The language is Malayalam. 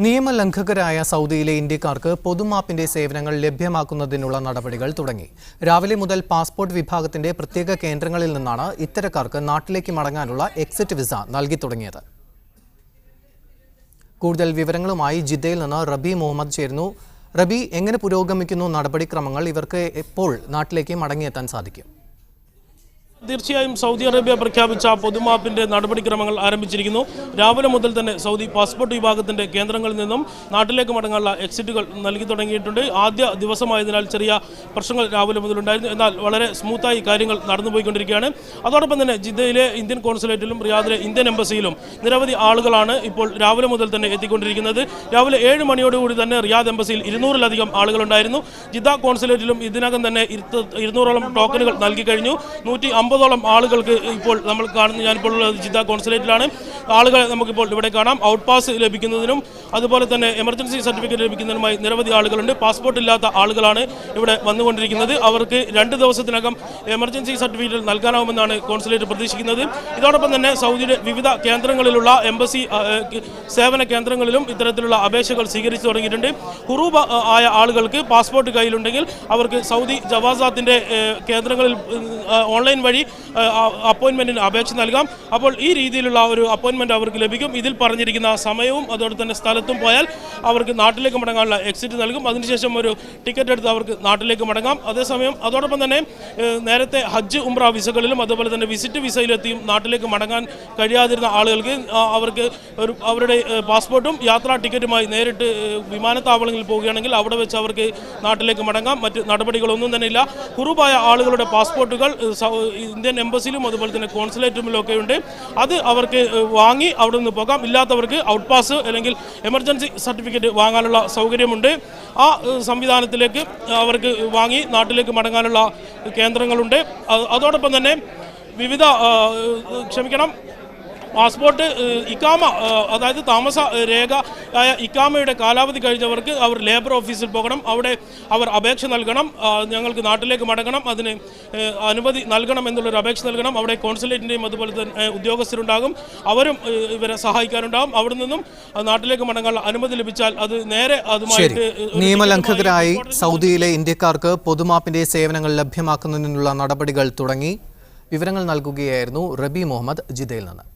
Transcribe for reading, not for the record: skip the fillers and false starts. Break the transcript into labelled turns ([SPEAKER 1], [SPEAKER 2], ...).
[SPEAKER 1] നിയമലംഘകരായ സൗദിയിലെ ഇന്ത്യക്കാർക്ക് പൊതുമാപ്പിന്റെ സേവനങ്ങൾ ലഭ്യമാക്കുന്നതിനുള്ള നടപടികൾ തുടങ്ങി. രാവിലെ മുതൽ പാസ്പോർട്ട് വിഭാഗത്തിന്റെ പ്രത്യേക കേന്ദ്രങ്ങളിൽ നിന്നാണ് ഇത്തരക്കാർക്ക് നാട്ടിലേക്ക് മടങ്ങാനുള്ള എക്സിറ്റ് വിസ നൽകി തുടങ്ങിയത്. കൂടുതൽ വിവരങ്ങളുമായി ജിദ്ദയിൽ നിന്ന് റബി മുഹമ്മദ് ചേരുന്നു. റബി, എങ്ങനെ പുരോഗമിക്കുന്നു നടപടിക്രമങ്ങൾ? ഇവർക്ക് എപ്പോൾ നാട്ടിലേക്ക് മടങ്ങിയെത്താൻ സാധിക്കും?
[SPEAKER 2] തീർച്ചയായും സൗദി അറേബ്യ പ്രഖ്യാപിച്ച പൊതുമാപ്പിന്റെ നടപടിക്രമങ്ങൾ ആരംഭിച്ചിരിക്കുന്നു. രാവിലെ മുതൽ തന്നെ സൗദി പാസ്പോർട്ട് വിഭാഗത്തിന്റെ കേന്ദ്രങ്ങളിൽ നിന്നും നാട്ടിലേക്ക് മടങ്ങാനുള്ള എക്സിറ്റുകൾ നൽകി തുടങ്ങിയിട്ടുണ്ട്. ആദ്യ ദിവസമായതിനാൽ ചെറിയ പ്രശ്നങ്ങൾ രാവിലെ മുതലുണ്ടായിരുന്നു. എന്നാൽ വളരെ സ്മൂത്തായി കാര്യങ്ങൾ നടന്നുപോയിക്കൊണ്ടിരിക്കുകയാണ്. അതോടൊപ്പം തന്നെ ജിദ്ദയിലെ ഇന്ത്യൻ കോൺസുലേറ്റിലും റിയാദിലെ ഇന്ത്യൻ എംബസിയിലും നിരവധി ആളുകളാണ് ഇപ്പോൾ രാവിലെ മുതൽ തന്നെ എത്തിക്കൊണ്ടിരിക്കുന്നത്. രാവിലെ 7 മണിയോടുകൂടി തന്നെ റിയാദ് എംബസിയിൽ 200-ലധികം ആളുകളുണ്ടായിരുന്നു. ജിദ്ദ കോൺസുലേറ്റിലും ഇതിനകം തന്നെ 200ഓളം ടോക്കനുകൾ നൽകി കഴിഞ്ഞു. 150ഓളം ആളുകൾക്ക് ഇപ്പോൾ നമ്മൾ കാണുന്ന ഞാനിപ്പോൾ ജിദ്ദ കോൺസുലേറ്റിലാണ്. ആളുകൾ നമുക്കിപ്പോൾ ഇവിടെ കാണാം. ഔട്ട് പാസ് ലഭിക്കുന്നതിനും അതുപോലെ തന്നെ എമർജൻസി സർട്ടിഫിക്കറ്റ് ലഭിക്കുന്നതിനുമായി നിരവധി ആളുകളുണ്ട്. പാസ്പോർട്ട് ഇല്ലാത്ത ആളുകളാണ് ഇവിടെ വന്നുകൊണ്ടിരിക്കുന്നത്. അവർക്ക് 2 ദിവസത്തിനകം എമർജൻസി സർട്ടിഫിക്കറ്റ് നൽകാനാവുമെന്നാണ് കോൺസുലേറ്റ് പ്രതീക്ഷിക്കുന്നത്. ഇതോടൊപ്പം തന്നെ സൗദിയുടെ വിവിധ കേന്ദ്രങ്ങളിലുള്ള എംബസി സേവന കേന്ദ്രങ്ങളിലും ഇത്തരത്തിലുള്ള അപേക്ഷകൾ സ്വീകരിച്ചു തുടങ്ങിയിട്ടുണ്ട്. ഹുറൂബ് ആയ ആളുകൾക്ക് പാസ്പോർട്ട് കയ്യിലുണ്ടെങ്കിൽ അവർക്ക് സൗദി ജവാസാത്തിന്റെ കേന്ദ്രങ്ങളിൽ ഓൺലൈൻ വഴി അപ്പോയിൻമെൻറ്റിന് അപേക്ഷ നൽകാം. അപ്പോൾ ഈ രീതിയിലുള്ള ഒരു അപ്പോയിൻമെൻറ്റ് അവർക്ക് ലഭിക്കും. ഇതിൽ പറഞ്ഞിരിക്കുന്ന സമയവും അതോടെ തന്നെ സ്ഥലത്തും പോയാൽ അവർക്ക് നാട്ടിലേക്ക് മടങ്ങാനുള്ള എക്സിറ്റ് നൽകും. അതിനുശേഷം ഒരു ടിക്കറ്റ് എടുത്ത് അവർക്ക് നാട്ടിലേക്ക് മടങ്ങാം. അതേസമയം അതോടൊപ്പം തന്നെ നേരത്തെ ഹജ്ജ് ഉംറ വിസകളിലും അതുപോലെ തന്നെ വിസിറ്റ് വിസയിലെത്തിയും നാട്ടിലേക്ക് മടങ്ങാൻ കഴിയാതിരുന്ന ആളുകൾക്ക് അവർക്ക് അവരുടെ പാസ്പോർട്ടും യാത്രാ ടിക്കറ്റുമായി നേരിട്ട് വിമാനത്താവളങ്ങളിൽ പോവുകയാണെങ്കിൽ അവിടെ വെച്ച് അവർക്ക് നാട്ടിലേക്ക് മടങ്ങാം. മറ്റ് നടപടികളൊന്നും തന്നെ ഇല്ല. കുറുബായ ആളുകളുടെ പാസ്പോർട്ടുകൾ ഇന്ത്യൻ എംബസിയിലും അതുപോലെ തന്നെ കോൺസുലേറ്റുമിലൊക്കെ ഉണ്ട്. അത് അവർക്ക് വാങ്ങി അവിടെ നിന്ന് പോകാം. ഇല്ലാത്തവർക്ക് ഔട്ട് പാസ് അല്ലെങ്കിൽ എമർജൻസി സർട്ടിഫിക്കറ്റ് വാങ്ങാനുള്ള സൗകര്യമുണ്ട്. ആ സംവിധാനത്തിലേക്ക് അവർക്ക് വാങ്ങി നാട്ടിലേക്ക് മടങ്ങാനുള്ള കേന്ദ്രങ്ങളുണ്ട്. അതോടൊപ്പം തന്നെ വിവിധ പാസ്പോർട്ട് ഇക്കാമ, അതായത് താമസ രേഖ ആയ ഇക്കാമയുടെ കാലാവധി കഴിഞ്ഞവർക്ക് അവർ ലേബർ ഓഫീസിൽ പോകണം. അവിടെ അവർ അപേക്ഷ നൽകണം. ഞങ്ങൾക്ക് നാട്ടിലേക്ക് മടങ്ങണം, അതിന് അനുമതി നൽകണം എന്നുള്ളൊരു അപേക്ഷ നൽകണം. അവിടെ കോൺസുലേറ്റിൻ്റെയും അതുപോലെ തന്നെ ഉദ്യോഗസ്ഥരുണ്ടാകും. അവരും ഇവരെ സഹായിക്കാനുണ്ടാകും. അവിടെ നിന്നും നാട്ടിലേക്ക് മടങ്ങാനുള്ള അനുമതി ലഭിച്ചാൽ അത് നേരെ അതുമായിട്ട്.
[SPEAKER 1] നിയമലംഘകരായി സൗദിയിലെ ഇന്ത്യക്കാർക്ക് പൊതുമാപ്പിന്റെ സേവനങ്ങൾ ലഭ്യമാക്കുന്നതിനുള്ള നടപടികൾ തുടങ്ങി. വിവരങ്ങൾ നൽകുകയായിരുന്നു റബി മുഹമ്മദ് ജിദ്ദയിൽ നിന്ന്.